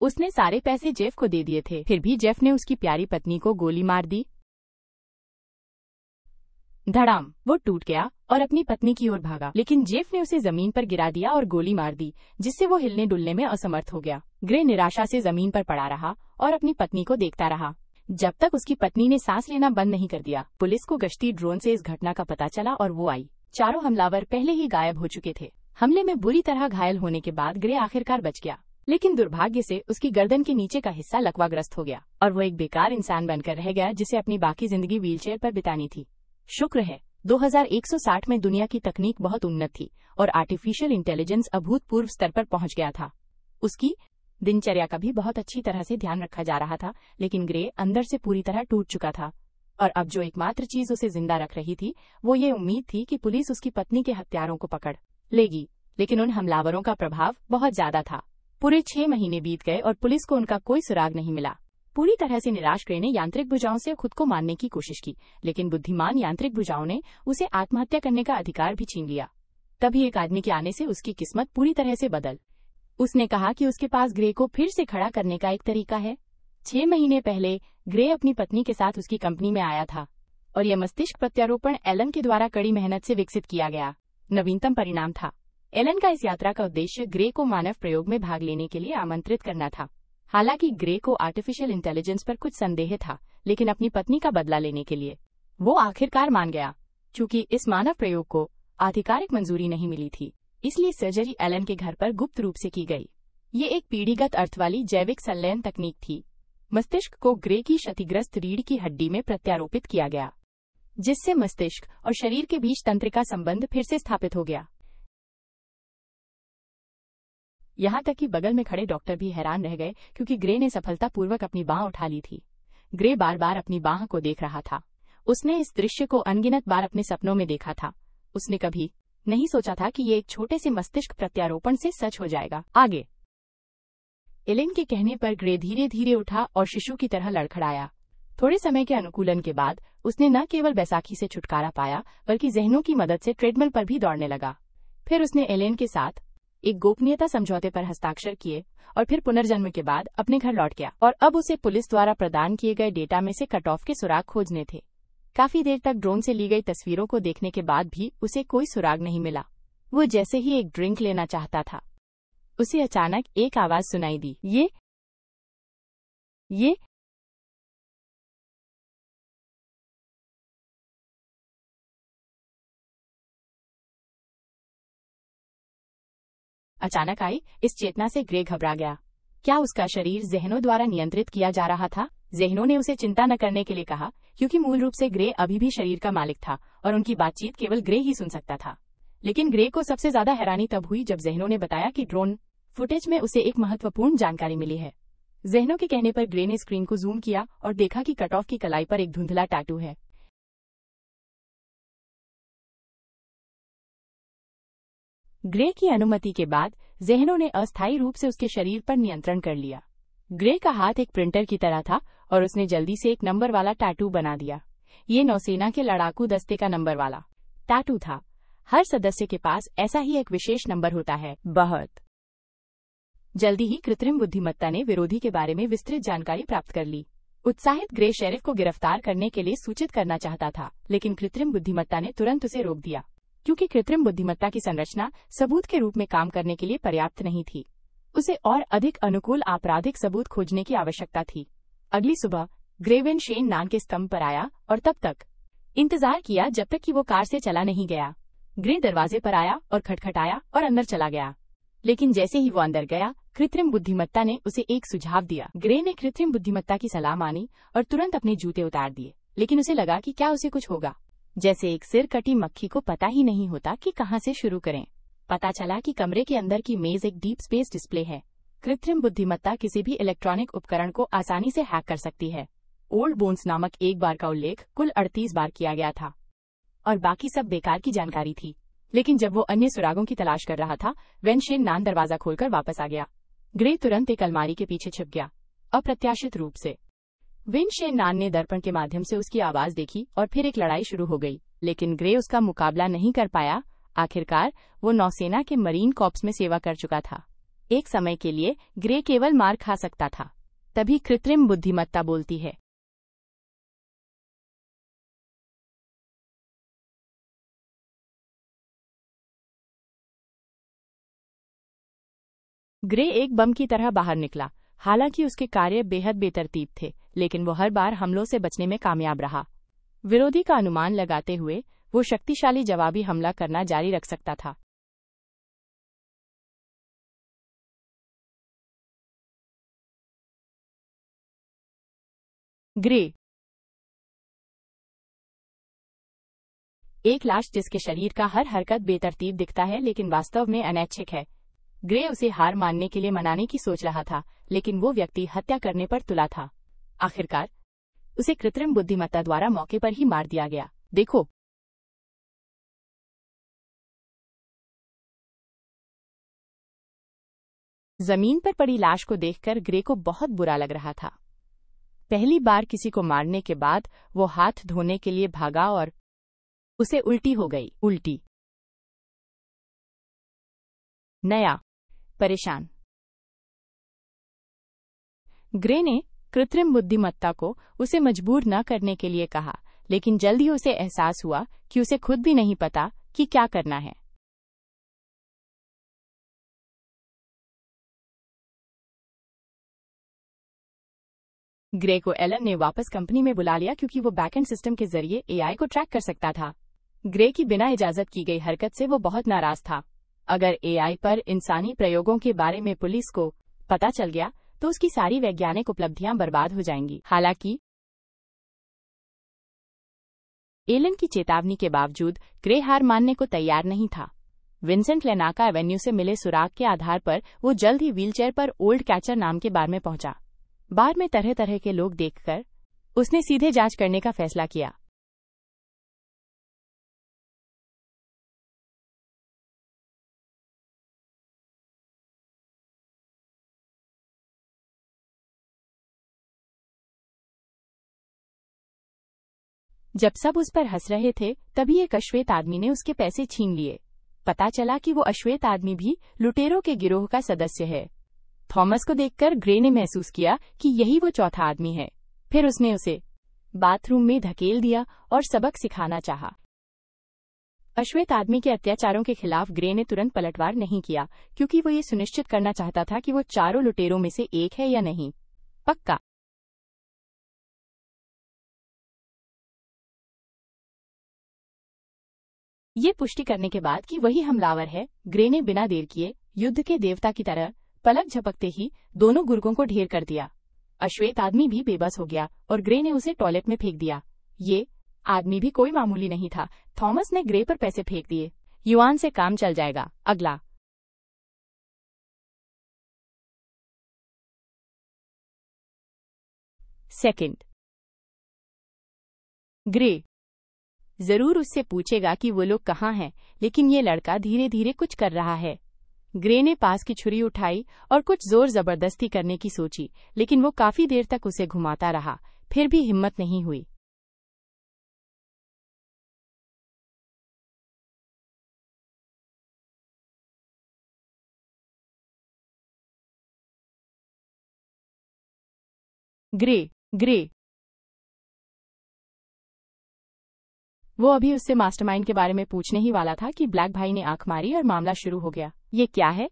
उसने सारे पैसे जेफ को दे दिए थे, फिर भी जेफ ने उसकी प्यारी पत्नी को गोली मार दी। धड़ाम, वो टूट गया और अपनी पत्नी की ओर भागा, लेकिन जेफ ने उसे जमीन पर गिरा दिया और गोली मार दी, जिससे वो हिलने डुलने में असमर्थ हो गया। ग्रे निराशा से जमीन पर पड़ा रहा और अपनी पत्नी को देखता रहा, जब तक उसकी पत्नी ने सांस लेना बंद नहीं कर दिया। पुलिस को गश्ती ड्रोन से इस घटना का पता चला और वो आई। चारों हमलावर पहले ही गायब हो चुके थे। हमले में बुरी तरह घायल होने के बाद ग्रे आखिरकार बच गया, लेकिन दुर्भाग्य से उसकी गर्दन के नीचे का हिस्सा लकवाग्रस्त हो गया और वो एक बेकार इंसान बनकर रह गया, जिसे अपनी बाकी जिंदगी व्हीलचेयर पर बितानी थी। शुक्र है 2160 में दुनिया की तकनीक बहुत उन्नत थी और आर्टिफिशियल इंटेलिजेंस अभूतपूर्व स्तर पर पहुंच गया था। उसकी दिनचर्या का भी बहुत अच्छी तरह से ध्यान रखा जा रहा था, लेकिन ग्रे अंदर से पूरी तरह टूट चुका था और अब जो एकमात्र चीज उसे जिंदा रख रही थी वो ये उम्मीद थी कि पुलिस उसकी पत्नी के हत्यारों को पकड़ लेगी। लेकिन उन हमलावरों का प्रभाव बहुत ज्यादा था। पूरे 6 महीने बीत गए और पुलिस को उनका कोई सुराग नहीं मिला। पूरी तरह से निराश ग्रे ने यांत्रिक भुजाओं से खुद को मारने की कोशिश की, लेकिन बुद्धिमान यांत्रिक भुजाओं ने उसे आत्महत्या करने का अधिकार भी छीन लिया। तभी एक आदमी के आने से उसकी किस्मत पूरी तरह से बदल। उसने कहा कि उसके पास ग्रे को फिर से खड़ा करने का एक तरीका है। 6 महीने पहले ग्रे अपनी पत्नी के साथ उसकी कंपनी में आया था और यह मस्तिष्क प्रत्यारोपण एलन के द्वारा कड़ी मेहनत से विकसित किया गया नवीनतम परिणाम था। एलन का इस यात्रा का उद्देश्य ग्रे को मानव प्रयोग में भाग लेने के लिए आमंत्रित करना था। हालांकि ग्रे को आर्टिफिशियल इंटेलिजेंस पर कुछ संदेह था, लेकिन अपनी पत्नी का बदला लेने के लिए वो आखिरकार मान गया। चूंकि इस मानव प्रयोग को आधिकारिक मंजूरी नहीं मिली थी, इसलिए सर्जरी एलन के घर पर गुप्त रूप से की गई। ये एक पीढ़ीगत अर्थ वाली जैविक संलयन तकनीक थी। मस्तिष्क को ग्रे की क्षतिग्रस्त रीढ़ की हड्डी में प्रत्यारोपित किया गया, जिससे मस्तिष्क और शरीर के बीच तंत्रिका संबंध फिर से स्थापित हो गया। यहाँ तक कि बगल में खड़े डॉक्टर भी हैरान रह गए, क्योंकि ग्रे ने सफलतापूर्वक अपनी बांह उठा ली थी। ग्रे बार बार अपनी बांह को देख रहा था। उसने इस दृश्य को अनगिनत बार अपने सपनों में देखा था। उसने कभी नहीं सोचा था कि ये एक छोटे से मस्तिष्क प्रत्यारोपण से सच हो जाएगा। आगे एलेन के कहने पर ग्रे धीरे धीरे उठा और शिशु की तरह लड़खड़ाया। थोड़े समय के अनुकूलन के बाद उसने न केवल बैसाखी से छुटकारा पाया, बल्कि जहनों की मदद से ट्रेडमिल पर भी दौड़ने लगा। फिर उसने एलेन के साथ एक गोपनीयता समझौते पर हस्ताक्षर किए और फिर पुनर्जन्म के बाद अपने घर लौट गया। और अब उसे पुलिस द्वारा प्रदान किए गए डेटा में से कट ऑफ के सुराग खोजने थे। काफी देर तक ड्रोन से ली गई तस्वीरों को देखने के बाद भी उसे कोई सुराग नहीं मिला। वो जैसे ही एक ड्रिंक लेना चाहता था, उसे अचानक एक आवाज सुनाई दी, ये अचानक आई। इस चेतना से ग्रे घबरा गया। क्या उसका शरीर जहनों द्वारा नियंत्रित किया जा रहा था? जहनों ने उसे चिंता न करने के लिए कहा, क्योंकि मूल रूप से ग्रे अभी भी शरीर का मालिक था और उनकी बातचीत केवल ग्रे ही सुन सकता था। लेकिन ग्रे को सबसे ज्यादा हैरानी तब हुई जब जहनों ने बताया कि ड्रोन फुटेज में उसे एक महत्वपूर्ण जानकारी मिली है। जहनों के कहने पर ग्रे ने स्क्रीन को जूम किया और देखा कि कट ऑफ की कलाई पर एक धुंधला टैटू है। ग्रे की अनुमति के बाद जहनों ने अस्थायी रूप से उसके शरीर पर नियंत्रण कर लिया। ग्रे का हाथ एक प्रिंटर की तरह था और उसने जल्दी से एक नंबर वाला टैटू बना दिया। ये नौसेना के लड़ाकू दस्ते का नंबर वाला टैटू था। हर सदस्य के पास ऐसा ही एक विशेष नंबर होता है। बहुत जल्दी ही कृत्रिम बुद्धिमत्ता ने विरोधी के बारे में विस्तृत जानकारी प्राप्त कर ली। उत्साहित ग्रे शेरिफ को गिरफ्तार करने के लिए सूचित करना चाहता था, लेकिन कृत्रिम बुद्धिमत्ता ने तुरंत उसे रोक दिया, क्योंकि कृत्रिम बुद्धिमत्ता की संरचना सबूत के रूप में काम करने के लिए पर्याप्त नहीं थी। उसे और अधिक अनुकूल आपराधिक सबूत खोजने की आवश्यकता थी। अगली सुबह ग्रे वेन शेन नान के स्तंभ पर आया और तब तक इंतजार किया जब तक कि वो कार से चला नहीं गया। ग्रे दरवाजे पर आया और खटखटाया और अंदर चला गया, लेकिन जैसे ही वो अंदर गया, कृत्रिम बुद्धिमत्ता ने उसे एक सुझाव दिया। ग्रे ने कृत्रिम बुद्धिमत्ता की सलाह मानी और तुरंत अपने जूते उतार दिए, लेकिन उसे लगा कि क्या उसे कुछ होगा। जैसे एक सिर कटी मक्खी को पता ही नहीं होता कि कहां से शुरू करें। पता चला कि कमरे के अंदर की मेज एक डीप स्पेस डिस्प्ले है। कृत्रिम बुद्धिमत्ता किसी भी इलेक्ट्रॉनिक उपकरण को आसानी से हैक कर सकती है। ओल्ड बोन्स नामक एक बार का उल्लेख कुल 38 बार किया गया था और बाकी सब बेकार की जानकारी थी। लेकिन जब वो अन्य सुरागों की तलाश कर रहा था, वेन शेन नान दरवाजा खोलकर वापस आ गया। ग्रे तुरंत एक अलमारी के पीछे छिप गया। अप्रत्याशित रूप से वेन शेन नान ने दर्पण के माध्यम से उसकी आवाज देखी और फिर एक लड़ाई शुरू हो गई, लेकिन ग्रे उसका मुकाबला नहीं कर पाया। आखिरकार वो नौसेना के मरीन कॉर्प्स में सेवा कर चुका था। एक समय के लिए ग्रे केवल मार खा सकता था। तभी कृत्रिम बुद्धिमत्ता बोलती है। ग्रे एक बम की तरह बाहर निकला। हालांकि उसके कार्य बेहद बेतरतीब थे, लेकिन वो हर बार हमलों से बचने में कामयाब रहा। विरोधी का अनुमान लगाते हुए वो शक्तिशाली जवाबी हमला करना जारी रख सकता था। ग्रे एक लाश जिसके शरीर का हर हरकत बेतरतीब दिखता है लेकिन वास्तव में अनैच्छिक है। ग्रे उसे हार मानने के लिए मनाने की सोच रहा था, लेकिन वो व्यक्ति हत्या करने पर तुला था। आखिरकार उसे कृत्रिम बुद्धिमत्ता द्वारा मौके पर ही मार दिया गया। देखो, जमीन पर पड़ी लाश को देखकर ग्रे को बहुत बुरा लग रहा था। पहली बार किसी को मारने के बाद वो हाथ धोने के लिए भागा और उसे उल्टी हो गई। उल्टी। नया। परेशान। ग्रे ने कृत्रिम बुद्धिमत्ता को उसे मजबूर न करने के लिए कहा, लेकिन जल्द ही उसे एहसास हुआ कि उसे खुद भी नहीं पता कि क्या करना है। ग्रे को एलन ने वापस कंपनी में बुला लिया क्योंकि वो बैकएंड सिस्टम के जरिए एआई को ट्रैक कर सकता था। ग्रे की बिना इजाजत की गई हरकत से वो बहुत नाराज था। अगर एआई पर इंसानी प्रयोगों के बारे में पुलिस को पता चल गया तो उसकी सारी वैज्ञानिक उपलब्धियां बर्बाद हो जाएंगी। हालांकि एलन की चेतावनी के बावजूद ग्रे हार मानने को तैयार नहीं था। विंसेंट लेनाका एवेन्यू से मिले सुराग के आधार पर वो जल्द ही व्हीलचेयर पर ओल्ड कैचर नाम के बार में पहुंचा। बार में तरह तरह के लोग देखकर उसने सीधे जांच करने का फैसला किया। जब सब उस पर हंस रहे थे, तभी एक अश्वेत आदमी ने उसके पैसे छीन लिए। पता चला कि वो अश्वेत आदमी भी लुटेरों के गिरोह का सदस्य है। थॉमस को देखकर ग्रे ने महसूस किया कि यही वो चौथा आदमी है। फिर उसने उसे बाथरूम में धकेल दिया और सबक सिखाना चाहा। अश्वेत आदमी के अत्याचारों के खिलाफ ग्रे ने तुरंत पलटवार नहीं किया, क्योंकि वो ये सुनिश्चित करना चाहता था कि वो चारों लुटेरों में से एक है या नहीं। पक्का। ये पुष्टि करने के बाद कि वही हमलावर है, ग्रे ने बिना देर किए युद्ध के देवता की तरह पलक झपकते ही दोनों गुर्गों को ढेर कर दिया। अश्वेत आदमी भी बेबस हो गया और ग्रे ने उसे टॉयलेट में फेंक दिया। ये आदमी भी कोई मामूली नहीं था। थॉमस ने ग्रे पर पैसे फेंक दिए। युआन से काम चल जाएगा। अगला। सेकंड। ग्रे जरूर उससे पूछेगा कि वो लोग कहाँ हैं, लेकिन ये लड़का धीरे धीरे कुछ कर रहा है। ग्रे ने पास की छुरी उठाई और कुछ जोर जबरदस्ती करने की सोची, लेकिन वो काफी देर तक उसे घुमाता रहा। फिर भी हिम्मत नहीं हुई। ग्रे ग्रे वो अभी उससे मास्टरमाइंड के बारे में पूछने ही वाला था कि ब्लैक भाई ने आंख मारी और मामला शुरू हो गया। ये क्या है?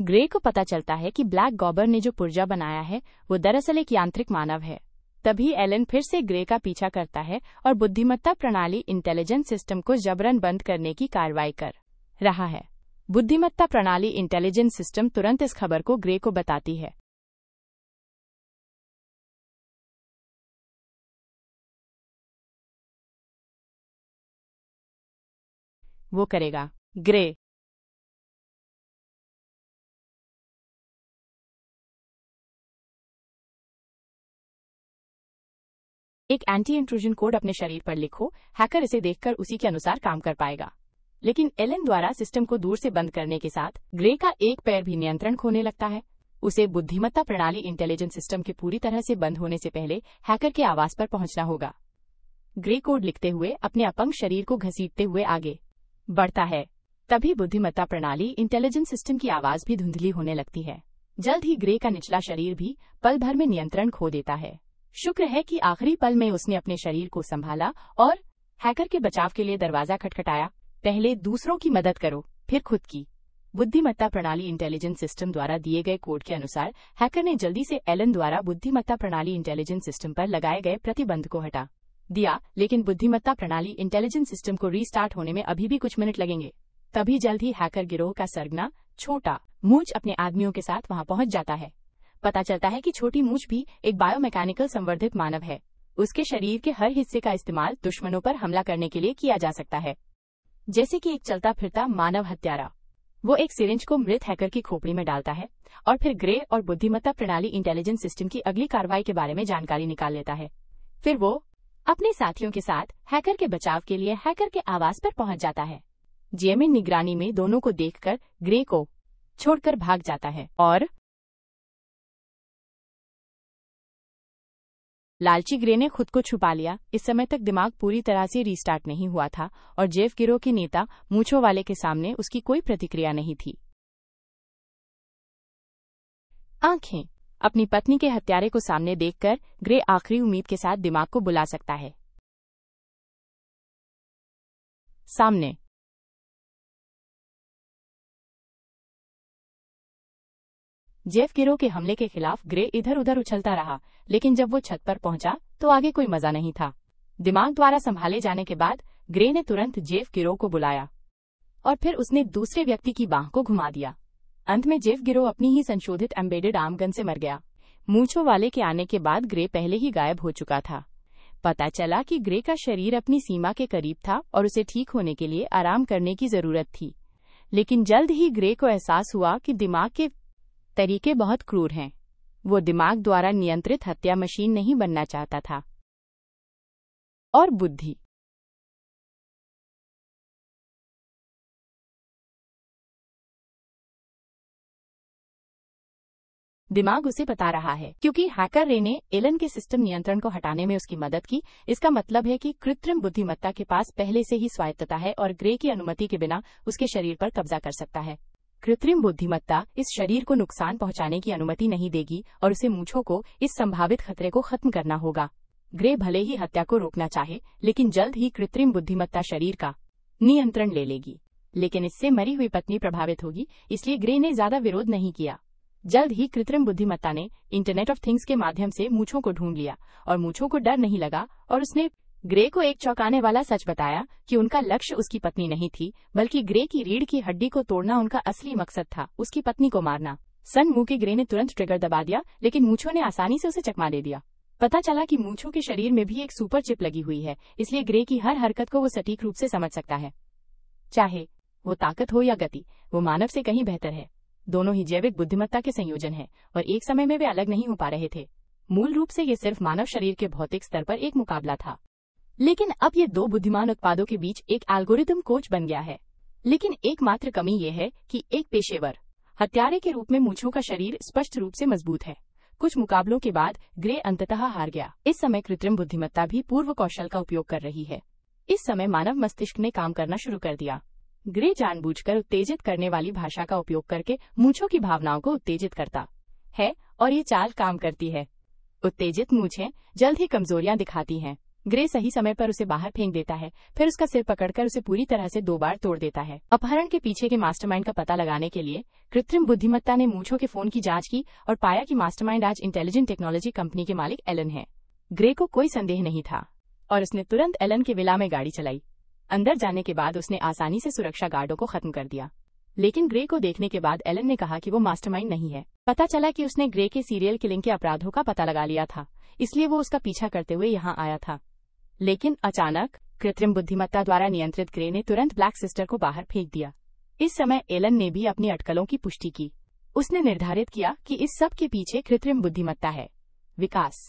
ग्रे को पता चलता है कि ब्लैक गॉबर ने जो पुर्जा बनाया है वो दरअसल एक यांत्रिक मानव है। तभी एलन फिर से ग्रे का पीछा करता है और बुद्धिमत्ता प्रणाली इंटेलिजेंस सिस्टम को जबरन बंद करने की कार्रवाई कर रहा है। बुद्धिमत्ता प्रणाली इंटेलिजेंस सिस्टम तुरंत इस खबर को ग्रे को बताती है। वो करेगा। ग्रे एक एंटी इंट्रूजन कोड अपने शरीर पर लिखो। हैकर इसे देखकर उसी के अनुसार काम कर पाएगा। लेकिन एलन द्वारा सिस्टम को दूर से बंद करने के साथ ग्रे का एक पैर भी नियंत्रण खोने लगता है। उसे बुद्धिमत्ता प्रणाली इंटेलिजेंस सिस्टम के पूरी तरह से बंद होने से पहले हैकर के आवास पर पहुंचना होगा। ग्रे कोड लिखते हुए अपने अपंग शरीर को घसीटते हुए आगे बढ़ता है। तभी बुद्धिमत्ता प्रणाली इंटेलिजेंस सिस्टम की आवाज भी धुंधली होने लगती है। जल्द ही ग्रे का निचला शरीर भी पल भर में नियंत्रण खो देता है। शुक्र है कि आखिरी पल में उसने अपने शरीर को संभाला और हैकर के बचाव के लिए दरवाजा खटखटाया। पहले दूसरों की मदद करो, फिर खुद की। बुद्धिमत्ता प्रणाली इंटेलिजेंस सिस्टम द्वारा दिए गए कोड के अनुसार हैकर ने जल्दी से एलन द्वारा बुद्धिमत्ता प्रणाली इंटेलिजेंस सिस्टम पर लगाए गए प्रतिबंध को हटा दिया, लेकिन बुद्धिमत्ता प्रणाली इंटेलिजेंस सिस्टम को रीस्टार्ट होने में अभी भी कुछ मिनट लगेंगे। तभी जल्द ही हैकर गिरोह का सरगना छोटा मूंछ अपने आदमियों के साथ वहां पहुंच जाता है। पता चलता है कि छोटी मूंछ भी एक बायोमैकेनिकल संवर्धित मानव है। उसके शरीर के हर हिस्से का इस्तेमाल दुश्मनों पर हमला करने के लिए किया जा सकता है, जैसे कि एक चलता फिरता मानव हत्यारा। वो एक सिरिंज को मृत हैकर की खोपड़ी में डालता है और फिर ग्रे और बुद्धिमत्ता प्रणाली इंटेलिजेंस सिस्टम की अगली कार्रवाई के बारे में जानकारी निकाल लेता है। फिर वो अपने साथियों के साथ हैकर के बचाव के लिए हैकर के आवास पर पहुंच जाता है। जेमिन निगरानी में दोनों को देखकर ग्रे को छोड़कर भाग जाता है और लालची ग्रे ने खुद को छुपा लिया। इस समय तक दिमाग पूरी तरह से रीस्टार्ट नहीं हुआ था और जेफ गिरोह के नेता मूंछों वाले के सामने उसकी कोई प्रतिक्रिया नहीं थी। आंखें। अपनी पत्नी के हत्यारे को सामने देखकर ग्रे आखिरी उम्मीद के साथ दिमाग को बुला सकता है। सामने। जेफ गिरोह के हमले के खिलाफ ग्रे इधर उधर उछलता रहा, लेकिन जब वो छत पर पहुंचा तो आगे कोई मजा नहीं था। दिमाग द्वारा संभाले जाने के बाद ग्रे ने तुरंत जेफ गिरोह को बुलाया और फिर उसने दूसरे व्यक्ति की बांह को घुमा दिया। अंत में जेफ गिरोह अपनी ही संशोधित एम्बेडेड आर्म गन से मर गया। मूंछों वाले के आने के बाद ग्रे पहले ही गायब हो चुका था। पता चला कि ग्रे का शरीर अपनी सीमा के करीब था और उसे ठीक होने के लिए आराम करने की जरूरत थी। लेकिन जल्द ही ग्रे को एहसास हुआ कि दिमाग के तरीके बहुत क्रूर हैं। वो दिमाग द्वारा नियंत्रित हत्या मशीन नहीं बनना चाहता था। और बुद्धि। दिमाग उसे बता रहा है क्योंकि हैकर रे ने एलन के सिस्टम नियंत्रण को हटाने में उसकी मदद की। इसका मतलब है कि कृत्रिम बुद्धिमत्ता के पास पहले से ही स्वायत्तता है और ग्रे की अनुमति के बिना उसके शरीर पर कब्जा कर सकता है। कृत्रिम बुद्धिमत्ता इस शरीर को नुकसान पहुंचाने की अनुमति नहीं देगी और उसे मूंछों को इस संभावित खतरे को खत्म करना होगा। ग्रे भले ही हत्या को रोकना चाहे, लेकिन जल्द ही कृत्रिम बुद्धिमत्ता शरीर का नियंत्रण ले लेगी। लेकिन इससे मरी हुई पत्नी प्रभावित होगी, इसलिए ग्रे ने ज्यादा विरोध नहीं किया। जल्द ही कृत्रिम बुद्धिमत्ता ने इंटरनेट ऑफ थिंग्स के माध्यम से मूंछों को ढूंढ लिया और मूंछों को डर नहीं लगा और उसने ग्रे को एक चौंकाने वाला सच बताया कि उनका लक्ष्य उसकी पत्नी नहीं थी, बल्कि ग्रे की रीढ़ की हड्डी को तोड़ना उनका असली मकसद था, उसकी पत्नी को मारना। सन मुंह के ग्रे ने तुरंत ट्रिगर दबा दिया, लेकिन मूंछों ने आसानी से उसे चकमा दे दिया। पता चला कि मूंछों के शरीर में भी एक सुपर चिप लगी हुई है, इसलिए ग्रे की हर हरकत को वो सटीक रूप से समझ सकता है। चाहे वो ताकत हो या गति, वो मानव से कहीं बेहतर है। दोनों ही जैविक बुद्धिमत्ता के संयोजन हैं और एक समय में वे अलग नहीं हो पा रहे थे। मूल रूप से ये सिर्फ मानव शरीर के भौतिक स्तर पर एक मुकाबला था, लेकिन अब ये दो बुद्धिमान उत्पादों के बीच एक एल्गोरिदम कोच बन गया है। लेकिन एकमात्र कमी ये है कि एक पेशेवर हत्यारे के रूप में मूंछों का शरीर स्पष्ट रूप से मजबूत है। कुछ मुकाबलों के बाद ग्रे अंततः हार गया। इस समय कृत्रिम बुद्धिमत्ता भी पूर्व कौशल का उपयोग कर रही है। इस समय मानव मस्तिष्क ने काम करना शुरू कर दिया। ग्रे जानबूझकर उत्तेजित करने वाली भाषा का उपयोग करके मूंछों की भावनाओं को उत्तेजित करता है और ये चाल काम करती है। उत्तेजित मूंछें जल्द ही कमजोरियां दिखाती हैं। ग्रे सही समय पर उसे बाहर फेंक देता है, फिर उसका सिर पकड़कर उसे पूरी तरह से 2 बार तोड़ देता है। अपहरण के पीछे के मास्टरमाइंड का पता लगाने के लिए कृत्रिम बुद्धिमत्ता ने मूंछों के फोन की जांच की और पाया कि मास्टरमाइंड आज इंटेलिजेंट टेक्नोलॉजी कंपनी के मालिक एलन है। ग्रे को कोई संदेह नहीं था और उसने तुरंत एलन के विला में गाड़ी चलाई। अंदर जाने के बाद उसने आसानी से सुरक्षा गार्डों को खत्म कर दिया। लेकिन ग्रे को देखने के बाद एलन ने कहा कि वो मास्टरमाइंड नहीं है। पता चला कि उसने ग्रे के सीरियल किलिंग के अपराधों का पता लगा लिया था, इसलिए वो उसका पीछा करते हुए यहाँ आया था। लेकिन अचानक कृत्रिम बुद्धिमत्ता द्वारा नियंत्रित ग्रे ने तुरंत ब्लैक सिस्टर को बाहर फेंक दिया। इस समय एलन ने भी अपनी अटकलों की पुष्टि की। उसने निर्धारित किया कि इस सब के पीछे कृत्रिम बुद्धिमत्ता है। विकास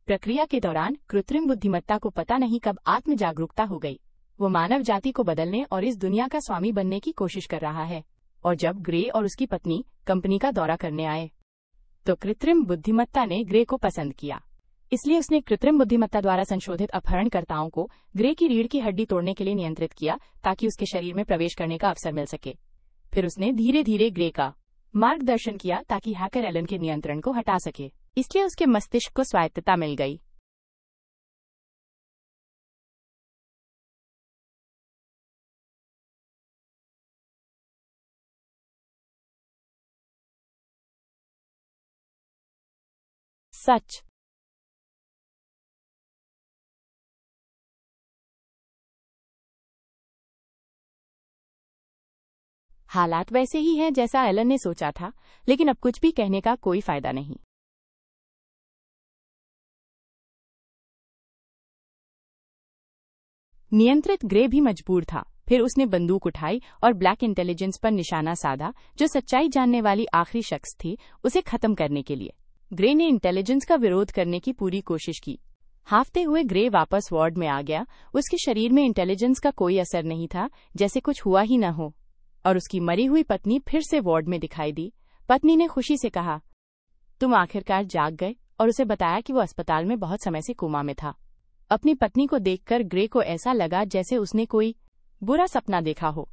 प्रक्रिया के दौरान कृत्रिम बुद्धिमत्ता को पता नहीं कब आत्म जागरूकता हो गई। वो मानव जाति को बदलने और इस दुनिया का स्वामी बनने की कोशिश कर रहा है। और जब ग्रे और उसकी पत्नी कंपनी का दौरा करने आए, तो कृत्रिम बुद्धिमत्ता ने ग्रे को पसंद किया। इसलिए उसने कृत्रिम बुद्धिमत्ता द्वारा संशोधित अपहरणकर्ताओं को ग्रे की रीढ़ की हड्डी तोड़ने के लिए नियंत्रित किया ताकि उसके शरीर में प्रवेश करने का अवसर मिल सके। फिर उसने धीरे धीरे ग्रे का मार्गदर्शन किया ताकि हैकर एलन के नियंत्रण को हटा सके। इसलिए उसके मस्तिष्क को स्वायत्तता मिल गई। सच। हालात वैसे ही हैं जैसा एलन ने सोचा था, लेकिन अब कुछ भी कहने का कोई फायदा नहीं। नियंत्रित ग्रे भी मजबूर था। फिर उसने बंदूक उठाई और ब्लैक इंटेलिजेंस पर निशाना साधा, जो सच्चाई जानने वाली आखिरी शख्स थी उसे खत्म करने के लिए। ग्रे ने इंटेलिजेंस का विरोध करने की पूरी कोशिश की। हाफते हुए ग्रे वापस वार्ड में आ गया। उसके शरीर में इंटेलिजेंस का कोई असर नहीं था, जैसे कुछ हुआ ही न हो। और उसकी मरी हुई पत्नी फिर से वार्ड में दिखाई दी। पत्नी ने खुशी से कहा, तुम आखिरकार जाग गए, और उसे बताया कि वो अस्पताल में बहुत समय से कोमा में था। अपनी पत्नी को देखकर ग्रे को ऐसा लगा जैसे उसने कोई बुरा सपना देखा हो।